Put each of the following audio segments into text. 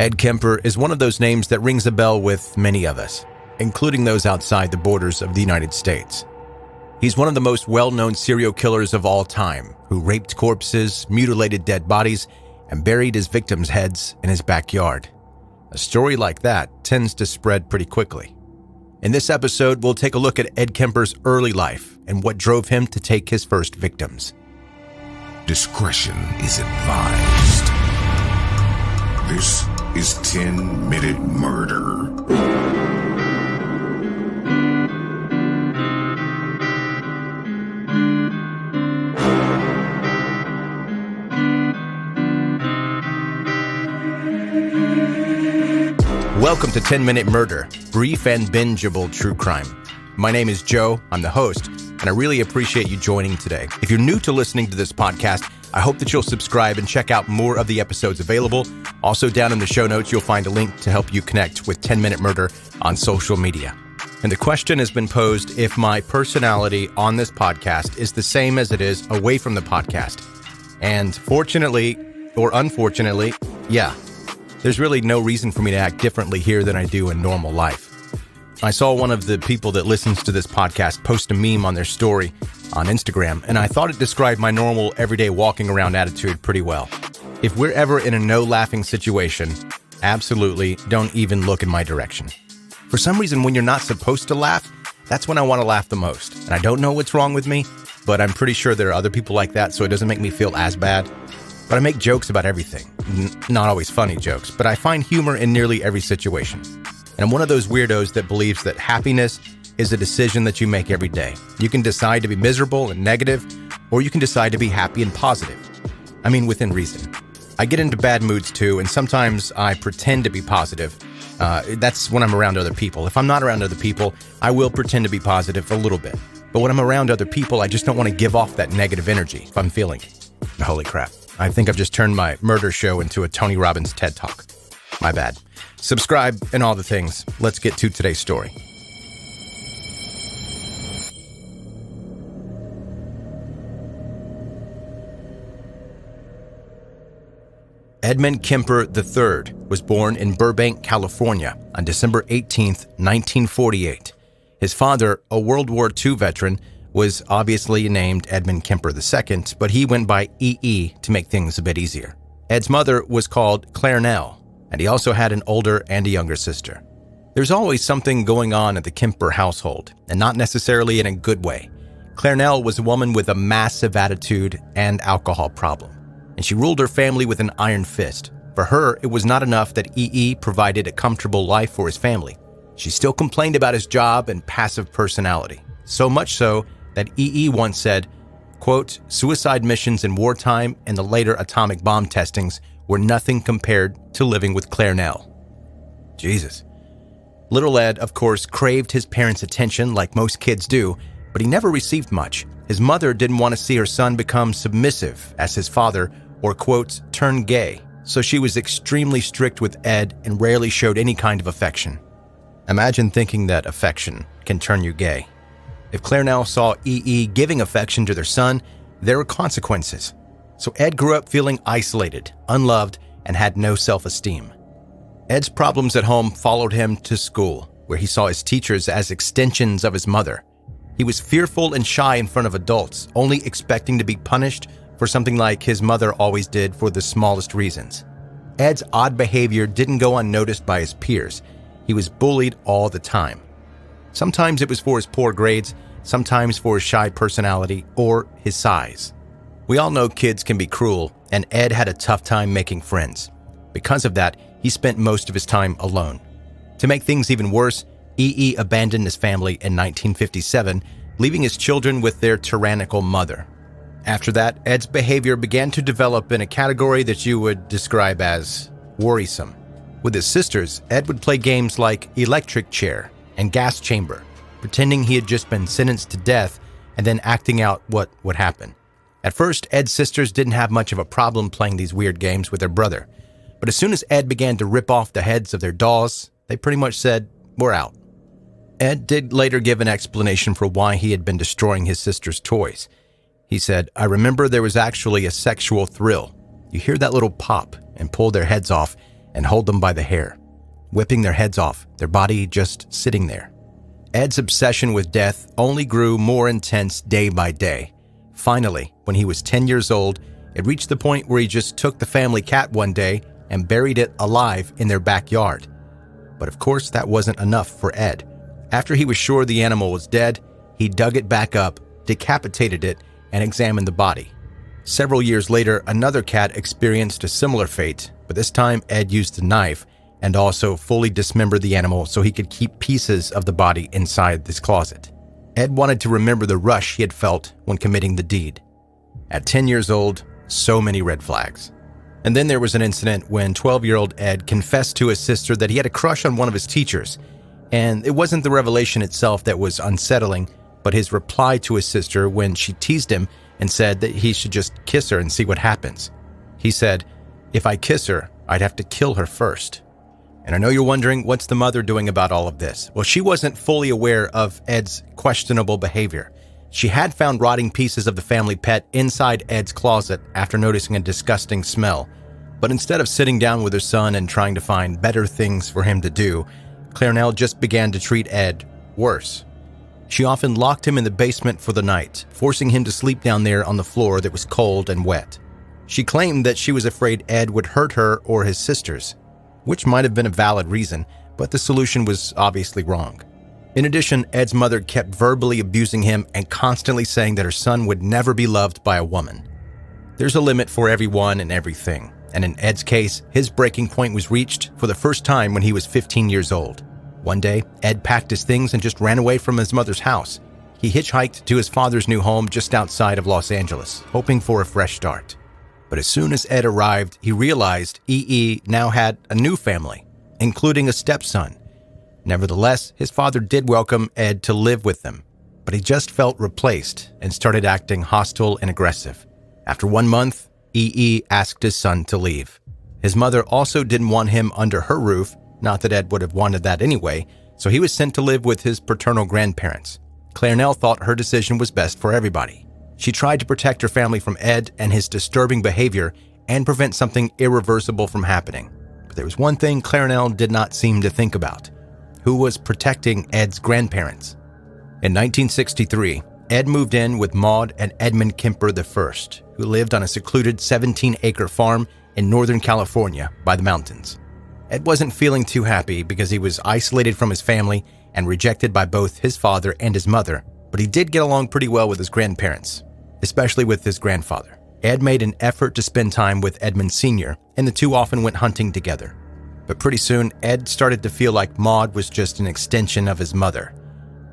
Ed Kemper is one of those names that rings a bell with many of us, including those outside the borders of the United States. He's one of the most well-known serial killers of all time, who raped corpses, mutilated dead bodies, and buried his victims' heads in his backyard. A story like that tends to spread pretty quickly. In this episode, we'll take a look at Ed Kemper's early life and what drove him to take his first victims. Discretion is advised. This is 10-Minute Murder. Welcome to 10-Minute Murder, brief and bingeable true crime. My name is Joe, I'm the host, and I really appreciate you joining today. If you're new to listening to this podcast, I hope that you'll subscribe and check out more of the episodes available. Also, down in the show notes, you'll find a link to help you connect with 10-Minute Murder on social media. And the question has been posed if my personality on this podcast is the same as it is away from the podcast. And fortunately, or unfortunately, yeah. There's really no reason for me to act differently here than I do in normal life. I saw one of the people that listens to this podcast post a meme on their story on Instagram, and I thought it described my normal, everyday walking around attitude pretty well. If we're ever in a no-laughing situation, absolutely don't even look in my direction. For some reason, when you're not supposed to laugh, that's when I want to laugh the most. And I don't know what's wrong with me, but I'm pretty sure there are other people like that, so it doesn't make me feel as bad. But I make jokes about everything. Not always funny jokes, but I find humor in nearly every situation. And I'm one of those weirdos that believes that happiness is a decision that you make every day. You can decide to be miserable and negative, or you can decide to be happy and positive. I mean, within reason. I get into bad moods too, and sometimes I pretend to be positive. That's when I'm around other people. If I'm not around other people, I will pretend to be positive a little bit. But when I'm around other people, I just don't want to give off that negative energy if I'm feeling it. Holy crap. I think I've just turned my murder show into a Tony Robbins TED Talk. My bad. Subscribe and all the things. Let's get to today's story. Edmund Kemper III was born in Burbank, California on December 18, 1948. His father, a World War II veteran, was obviously named Edmund Kemper II, but he went by E.E. to make things a bit easier. Ed's mother was called Claire Nell, and he also had an older and a younger sister. There's always something going on at the Kemper household, and not necessarily in a good way. Claire Nell was a woman with a massive attitude and alcohol problem, and she ruled her family with an iron fist. For her, it was not enough that E.E. provided a comfortable life for his family. She still complained about his job and passive personality, so much so that E.E. once said, quote, "Suicide missions in wartime and the later atomic bomb testings were nothing compared to living with Claire Nell." Jesus. Little Ed, of course, craved his parents' attention like most kids do, but he never received much. His mother didn't want to see her son become submissive as his father, or quote, turn gay. So she was extremely strict with Ed and rarely showed any kind of affection. Imagine thinking that affection can turn you gay. If Claire Nell saw E.E. giving affection to their son, there were consequences. So Ed grew up feeling isolated, unloved, and had no self-esteem. Ed's problems at home followed him to school, where he saw his teachers as extensions of his mother. He was fearful and shy in front of adults, only expecting to be punished for something like his mother always did for the smallest reasons. Ed's odd behavior didn't go unnoticed by his peers. He was bullied all the time. Sometimes it was for his poor grades, sometimes for his shy personality, or his size. We all know kids can be cruel, and Ed had a tough time making friends. Because of that, he spent most of his time alone. To make things even worse, E.E. abandoned his family in 1957, leaving his children with their tyrannical mother. After that, Ed's behavior began to develop in a category that you would describe as worrisome. With his sisters, Ed would play games like electric chair and gas chamber, pretending he had just been sentenced to death and then acting out what would happen. At first, Ed's sisters didn't have much of a problem playing these weird games with their brother, but as soon as Ed began to rip off the heads of their dolls, they pretty much said, "We're out." Ed did later give an explanation for why he had been destroying his sister's toys. He said, "I remember there was actually a sexual thrill. You hear that little pop and pull their heads off, and hold them by the hair, whipping their heads off, their body just sitting there. Ed's obsession with death only grew more intense day by day. Finally, when he was 10 years old, it reached the point where he just took the family cat one day and buried it alive in their backyard. But of course, that wasn't enough for Ed. After he was sure the animal was dead, he dug it back up, decapitated it, and examined the body. Several years later, another cat experienced a similar fate, but this time Ed used a knife and also fully dismembered the animal so he could keep pieces of the body inside this closet. Ed wanted to remember the rush he had felt when committing the deed. At 10 years old, so many red flags. And then there was an incident when 12-year-old Ed confessed to his sister that he had a crush on one of his teachers. And it wasn't the revelation itself that was unsettling, but his reply to his sister when she teased him and said that he should just kiss her and see what happens. He said, "If I kiss her, I'd have to kill her first." And I know you're wondering, what's the mother doing about all of this? Well, she wasn't fully aware of Ed's questionable behavior. She had found rotting pieces of the family pet inside Ed's closet after noticing a disgusting smell. But instead of sitting down with her son and trying to find better things for him to do, Clarnell just began to treat Ed worse. She often locked him in the basement for the night, forcing him to sleep down there on the floor that was cold and wet. She claimed that she was afraid Ed would hurt her or his sisters, which might have been a valid reason, but the solution was obviously wrong. In addition, Ed's mother kept verbally abusing him and constantly saying that her son would never be loved by a woman. There's a limit for everyone and everything, and in Ed's case, his breaking point was reached for the first time when he was 15 years old. One day, Ed packed his things and just ran away from his mother's house. He hitchhiked to his father's new home just outside of Los Angeles, hoping for a fresh start. But as soon as Ed arrived, he realized E.E. now had a new family, including a stepson. Nevertheless, his father did welcome Ed to live with them, but he just felt replaced and started acting hostile and aggressive. After 1 month, E.E. asked his son to leave. His mother also didn't want him under her roof, not that Ed would have wanted that anyway, so he was sent to live with his paternal grandparents. Clarnell thought her decision was best for everybody. She tried to protect her family from Ed and his disturbing behavior and prevent something irreversible from happening. But there was one thing Clarnell did not seem to think about: who was protecting Ed's grandparents. In 1963, Ed moved in with Maud and Edmund Kemper I, who lived on a secluded 17-acre farm in Northern California by the mountains. Ed wasn't feeling too happy because he was isolated from his family and rejected by both his father and his mother, but he did get along pretty well with his grandparents, especially with his grandfather. Ed made an effort to spend time with Edmund Sr., and the two often went hunting together. But pretty soon, Ed started to feel like Maud was just an extension of his mother.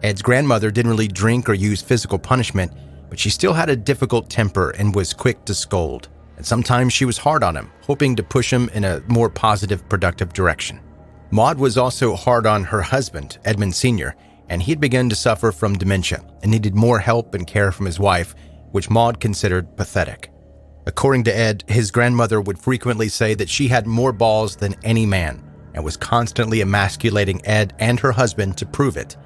Ed's grandmother didn't really drink or use physical punishment, but she still had a difficult temper and was quick to scold. And sometimes she was hard on him, hoping to push him in a more positive, productive direction. Maud was also hard on her husband, Edmund Sr., and he had begun to suffer from dementia and needed more help and care from his wife, which Maud considered pathetic. According to Ed, his grandmother would frequently say that she had more balls than any man and was constantly emasculating Ed and her husband to prove it.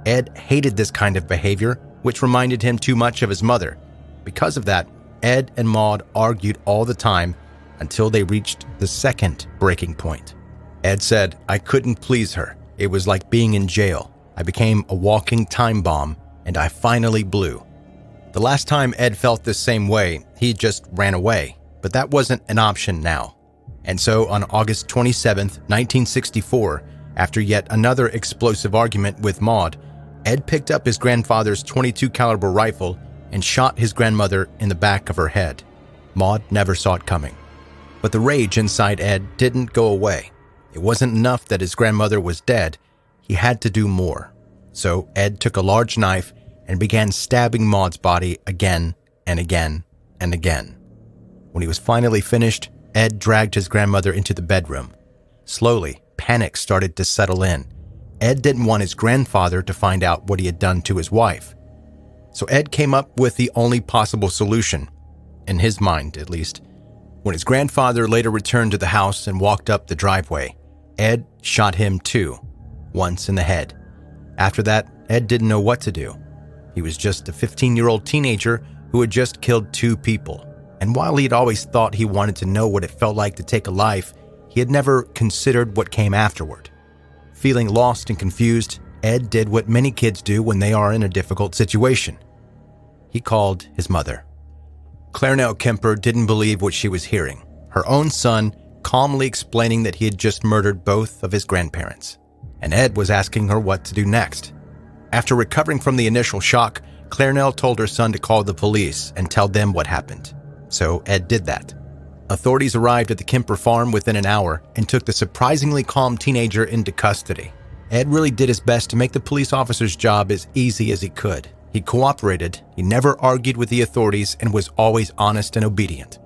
Ed hated this kind of behavior, which reminded him too much of his mother. Because of that, Ed and Maud argued all the time until they reached the second breaking point. Ed said, "I couldn't please her. It was like being in jail. I became a walking time bomb, and I finally blew." The last time Ed felt this same way, he just ran away, but that wasn't an option now. And so on August 27th, 1964, after yet another explosive argument with Maud, Ed picked up his grandfather's .22 caliber rifle and shot his grandmother in the back of her head. Maud never saw it coming. But the rage inside Ed didn't go away. It wasn't enough that his grandmother was dead. He had to do more. So Ed took a large knife and began stabbing Maud's body again and again and again. When he was finally finished, Ed dragged his grandmother into the bedroom. Slowly, panic started to settle in. Ed didn't want his grandfather to find out what he had done to his wife. So Ed came up with the only possible solution, in his mind at least. When his grandfather later returned to the house and walked up the driveway, Ed shot him too, once in the head. After that, Ed didn't know what to do. He was just a 15-year-old teenager who had just killed 2 people. And while he'd always thought he wanted to know what it felt like to take a life, he had never considered what came afterward. Feeling lost and confused, Ed did what many kids do when they are in a difficult situation. He called his mother. Clarnell Kemper didn't believe what she was hearing. Her own son calmly explaining that he had just murdered both of his grandparents, and Ed was asking her what to do next. After recovering from the initial shock, Clarnell told her son to call the police and tell them what happened. So Ed did that. Authorities arrived at the Kemper farm within an hour and took the surprisingly calm teenager into custody. Ed really did his best to make the police officer's job as easy as he could. He cooperated, he never argued with the authorities, and was always honest and obedient.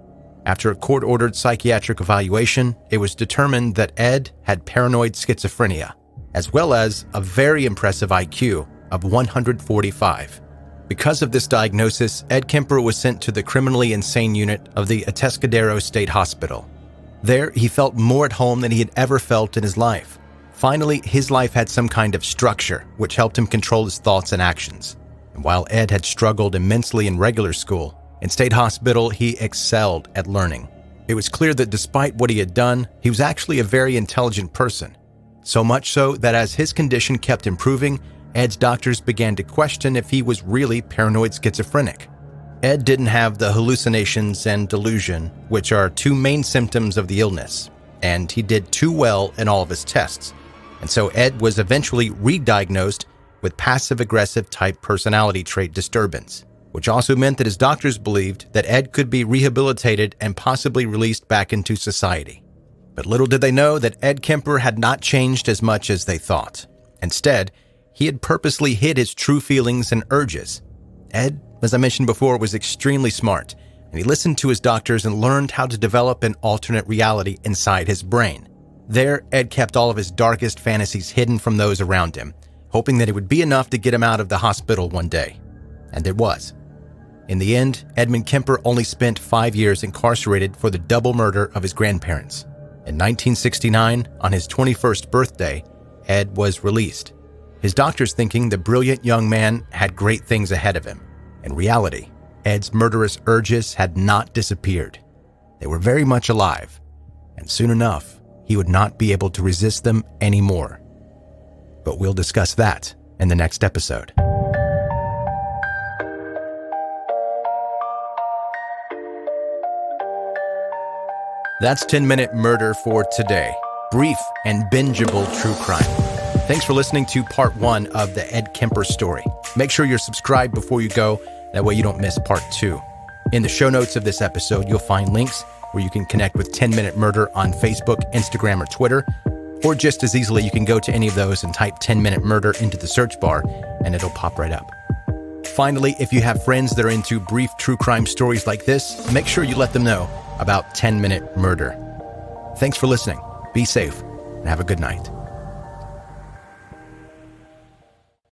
After a court-ordered psychiatric evaluation, it was determined that Ed had paranoid schizophrenia, as well as a very impressive IQ of 145. Because of this diagnosis, Ed Kemper was sent to the criminally insane unit of the Atascadero State Hospital. There, he felt more at home than he had ever felt in his life. Finally, his life had some kind of structure, which helped him control his thoughts and actions. And while Ed had struggled immensely in regular school, in state hospital, he excelled at learning. It was clear that despite what he had done, he was actually a very intelligent person. So much so that as his condition kept improving, Ed's doctors began to question if he was really paranoid schizophrenic. Ed didn't have the hallucinations and delusion, which are two main symptoms of the illness, and he did too well in all of his tests. And so Ed was eventually re-diagnosed with passive-aggressive type personality trait disturbance, which also meant that his doctors believed that Ed could be rehabilitated and possibly released back into society. But little did they know that Ed Kemper had not changed as much as they thought. Instead, he had purposely hid his true feelings and urges. Ed, as I mentioned before, was extremely smart, and he listened to his doctors and learned how to develop an alternate reality inside his brain. There, Ed kept all of his darkest fantasies hidden from those around him, hoping that it would be enough to get him out of the hospital one day. And it was. In the end, Edmund Kemper only spent 5 years incarcerated for the double murder of his grandparents. In 1969, on his 21st birthday, Ed was released. His doctors thinking the brilliant young man had great things ahead of him. In reality, Ed's murderous urges had not disappeared. They were very much alive, and soon enough, he would not be able to resist them anymore. But we'll discuss that in the next episode. That's 10-Minute Murder for today. Brief and bingeable true crime. Thanks for listening to part 1 of the Ed Kemper story. Make sure you're subscribed before you go. That way you don't miss part 2. In the show notes of this episode, you'll find links where you can connect with 10-Minute Murder on Facebook, Instagram, or Twitter. Or just as easily, you can go to any of those and type 10-Minute Murder into the search bar, and it'll pop right up. Finally, if you have friends that are into brief true crime stories like this, make sure you let them know about 10-Minute Murder. Thanks for listening. Be safe, and have a good night.